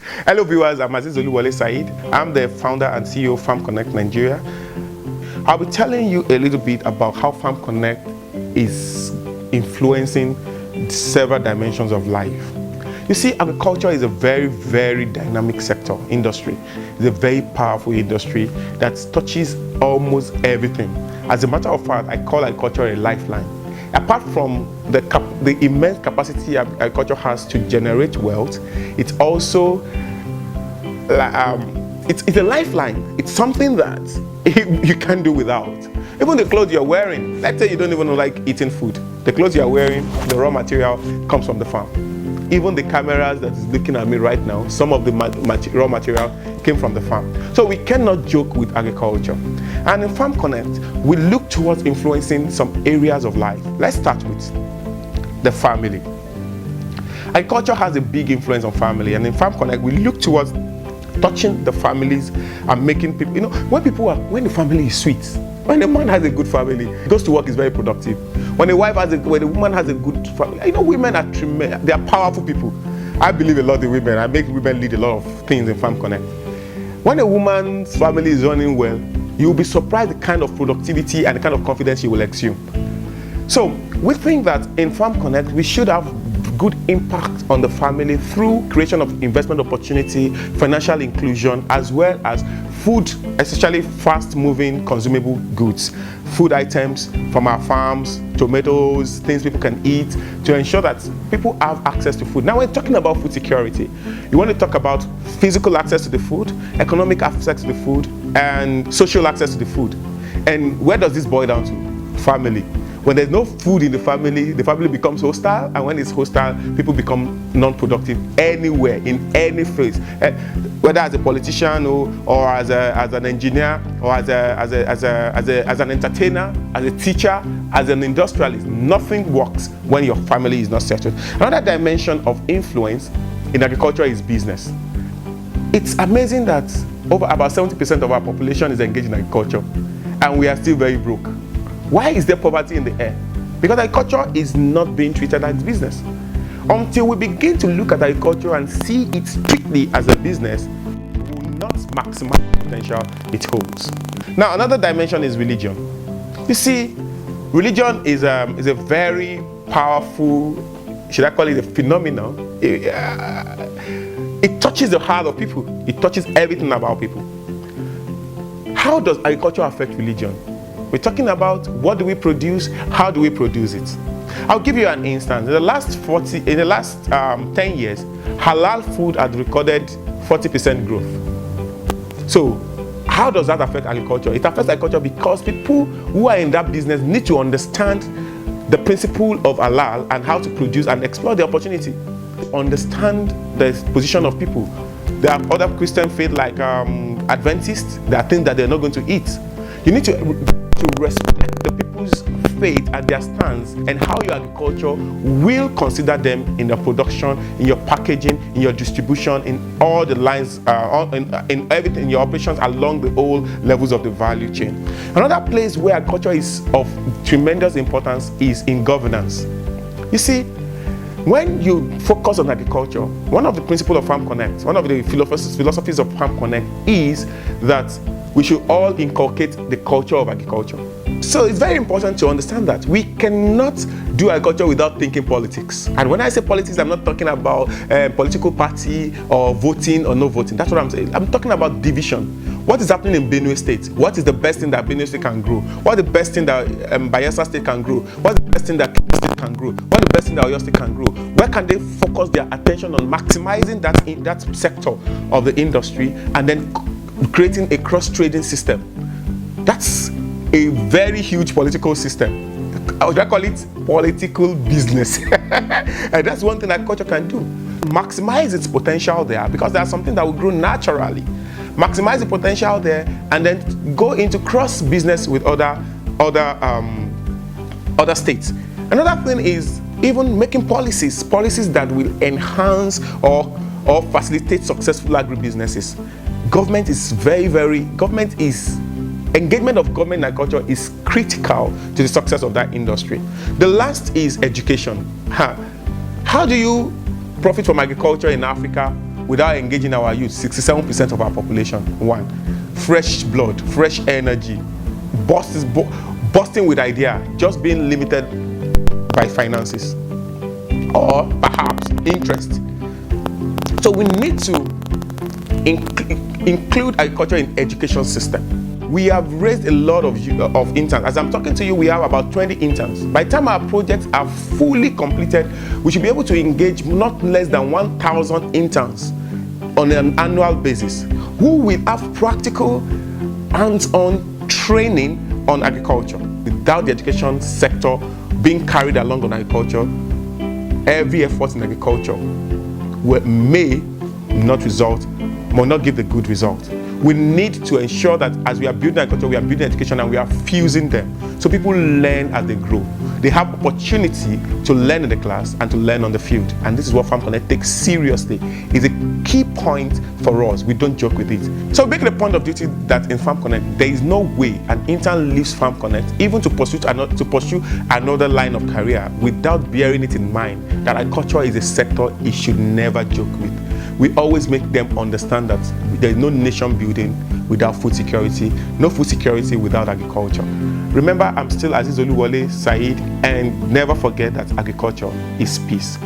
Hello viewers, I'm Aziz Oluwole Said. I'm the founder and CEO of FarmKonnect Nigeria. I'll be telling you a little bit about how FarmKonnect is influencing several dimensions of life. You see, agriculture is a very, very dynamic sector, industry. It's a very powerful industry that touches almost everything. As a matter of fact, I call agriculture a lifeline. Apart from the immense capacity agriculture has to generate wealth, it's also it's a lifeline. It's something that you can't do without. Even the clothes you're wearing, let's say you don't even like eating food. The clothes you're wearing, the raw material comes from the farm. Even the cameras that is looking at me right now, some of the raw material came from the farm. So we cannot joke with agriculture. And in FarmKonnect, we look towards influencing some areas of life. Let's start with the family. Agriculture has a big influence on family, and in FarmKonnect, we look towards touching the families and making people, when the family is sweet, when a man has a good family, goes to work is very productive. When a woman has a good family, women are tremendous, they are powerful people. I believe a lot in women. I make women lead a lot of things in FarmKonnect. When a woman's family is running well, you'll be surprised the kind of productivity and the kind of confidence she will exude. So we think that in FarmKonnect, we should have good impact on the family through creation of investment opportunity, financial inclusion, as well as food, especially fast-moving consumable goods, food items from our farms, tomatoes, things people can eat, to ensure that people have access to food. Now we're talking about food security. You want to talk about physical access to the food, economic access to the food, and social access to the food. And where does this boil down to? Family. When there's no food in the family becomes hostile, and when it's hostile, people become non-productive anywhere, in any phase. Whether as a politician or as an engineer, or as an entertainer, as a teacher, as an industrialist, nothing works when your family is not settled. Another dimension of influence in agriculture is business. It's amazing that over about 70% of our population is engaged in agriculture, and we are still very broke. Why is there poverty in the air? Because agriculture is not being treated as business. Until we begin to look at agriculture and see it strictly as a business, we will not maximize the potential it holds. Now, another dimension is religion. You see, religion is a very powerful, should I call it a phenomenon? It touches the heart of people. It touches everything about people. How does agriculture affect religion? We're talking about what do we produce, how do we produce it. I'll give you an instance. In the last 10 years, halal food had recorded 40% growth. So how does that affect agriculture? It affects agriculture because people who are in that business need to understand the principle of halal and how to produce and explore the opportunity. Understand the position of people. There are other Christian faith like Adventists. There are things that they're not going to eat. You need to respect the people's faith and their stance, and how your agriculture will consider them in your production, in your packaging, in your distribution, in all the lines, in everything, in your operations along the whole levels of the value chain. Another place where agriculture is of tremendous importance is in governance. You see, when you focus on agriculture, one of the principles of FarmKonnect, one of the philosophies of FarmKonnect is that we should all inculcate the culture of agriculture. So it's very important to understand that we cannot do agriculture without thinking politics. And when I say politics, I'm not talking about political party or voting or no voting. That's what I'm saying. I'm talking about division. What is happening in Benue State? What is the best thing that Benue State can grow? What is the best thing that Bayelsa State can grow? What's the best thing that Kebbi State can grow? What's the best thing that Oyo State can grow? Where can they focus their attention on maximizing that sector of the industry, and then creating a cross-trading system? That's a very huge political system. I would call it political business. And that's one thing agriculture can do. Maximize its potential there, because there's something that will grow naturally. Maximize the potential there, and then go into cross business with other states. Another thing is even making policies that will enhance or facilitate successful agribusinesses. Engagement of government in agriculture is critical to the success of that industry. The last is education. How do you profit from agriculture in Africa without engaging our youth, 67% of our population. One, fresh blood, fresh energy, busting with idea, just being limited by finances or perhaps interest. So we need to include agriculture in education system. We have raised a lot of interns. As I'm talking to you, we have about 20 interns. By the time our projects are fully completed, we should be able to engage not less than 1,000 interns on an annual basis who will have practical hands-on training on agriculture. Without the education sector being carried along on agriculture, every effort in agriculture may not give the good result. We need to ensure that as we are building agriculture, we are building education and we are fusing them. So people learn as they grow. They have opportunity to learn in the class and to learn on the field. And this is what FarmKonnect takes seriously. It's a key point for us. We don't joke with it. So making a point of duty that in FarmKonnect, there is no way an intern leaves FarmKonnect even to pursue another line of career without bearing it in mind that agriculture is a sector he should never joke with. We always make them understand that there is no nation building without food security, no food security without agriculture. Remember, I'm still Aziz Oluwole Said, and never forget that agriculture is peace.